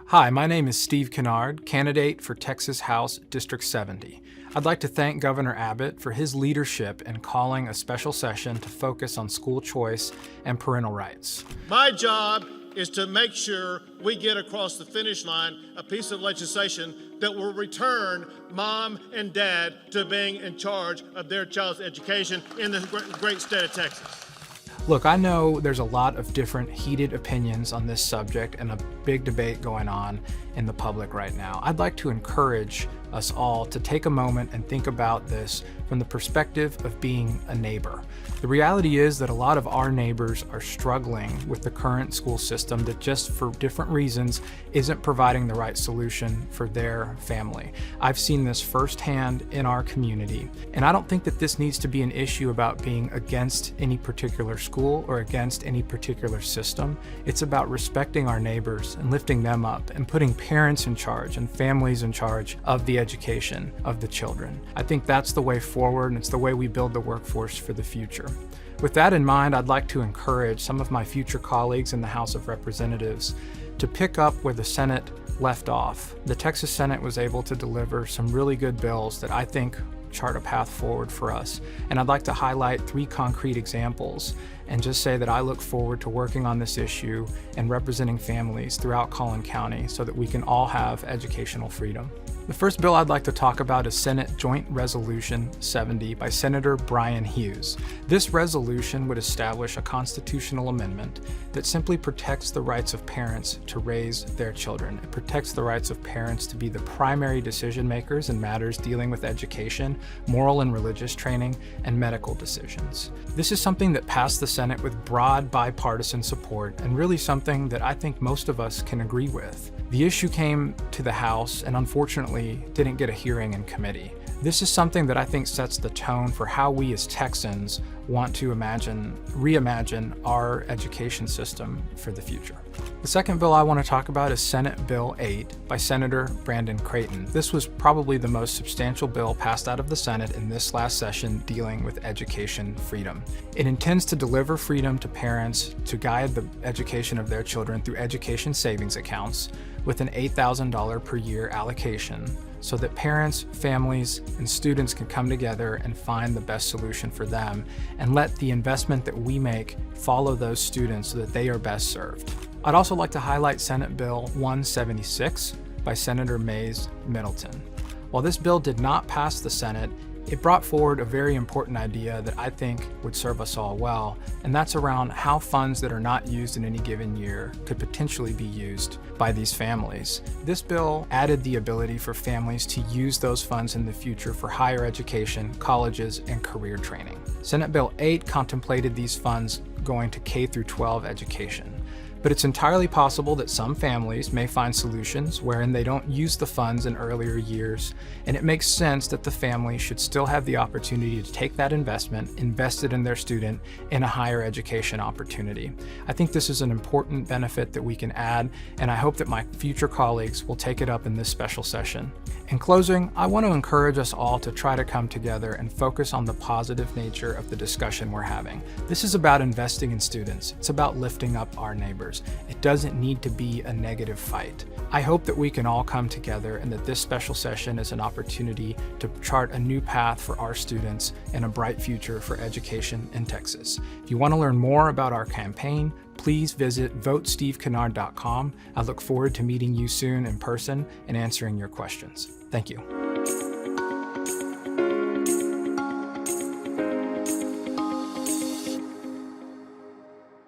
Hi, my name is Steve Kennard, candidate for Texas House District 70. I'd like to thank Governor Abbott for his leadership in calling a special session to focus on school choice and parental rights. My job is to make sure we get across the finish line a piece of legislation that will return mom and dad to being in charge of their child's education in the great state of Texas. Look, I know there's a lot of different heated opinions on this subject and a big debate going on in the public right now. I'd like to encourage us all to take a moment and think about this from the perspective of being a neighbor. The reality is that a lot of our neighbors are struggling with the current school system that just for different reasons isn't providing the right solution for their family. I've seen this firsthand in our community, and I don't think that this needs to be an issue about being against any particular school or against any particular system. It's about respecting our neighbors and lifting them up and putting parents in charge and families in charge of the education of the children. I think that's the way forward, and it's the way we build the workforce for the future. With that in mind, I'd like to encourage some of my future colleagues in the House of Representatives to pick up where the Senate left off. The Texas Senate was able to deliver some really good bills that I think chart a path forward for us. And I'd like to highlight 3 concrete examples and just say that I look forward to working on this issue and representing families throughout Collin County so that we can all have educational freedom. The first bill I'd like to talk about is Senate Joint Resolution 70 by Senator Bryan Hughes. This resolution would establish a constitutional amendment that simply protects the rights of parents to raise their children. It protects the rights of parents to be the primary decision makers in matters dealing with education, moral and religious training, and medical decisions. This is something that passed the Senate with broad bipartisan support and really something that I think most of us can agree with. The issue came to the House and unfortunately didn't get a hearing in committee. This is something that I think sets the tone for how we as Texans want to reimagine our education system for the future. The second bill I want to talk about is Senate Bill 8 by Senator Brandon Creighton. This was probably the most substantial bill passed out of the Senate in this last session dealing with education freedom. It intends to deliver freedom to parents to guide the education of their children through education savings accounts with an $8,000 per year allocation so that parents, families, and students can come together and find the best solution for them and let the investment that we make follow those students so that they are best served. I'd also like to highlight Senate Bill 176 by Senator Mays Middleton. While this bill did not pass the Senate, it brought forward a very important idea that I think would serve us all well, and that's around how funds that are not used in any given year could potentially be used by these families. This bill added the ability for families to use those funds in the future for higher education, colleges, and career training. Senate Bill 8 contemplated these funds going to K-12 education. But it's entirely possible that some families may find solutions wherein they don't use the funds in earlier years, and it makes sense that the family should still have the opportunity to take that investment, invest it in their student in a higher education opportunity. I think this is an important benefit that we can add, and I hope that my future colleagues will take it up in this special session. In closing, I want to encourage us all to try to come together and focus on the positive nature of the discussion we're having. This is about investing in students. It's about lifting up our neighbors. It doesn't need to be a negative fight. I hope that we can all come together and that this special session is an opportunity to chart a new path for our students and a bright future for education in Texas. If you want to learn more about our campaign, please visit votestevekennard.com. I look forward to meeting you soon in person and answering your questions. Thank you.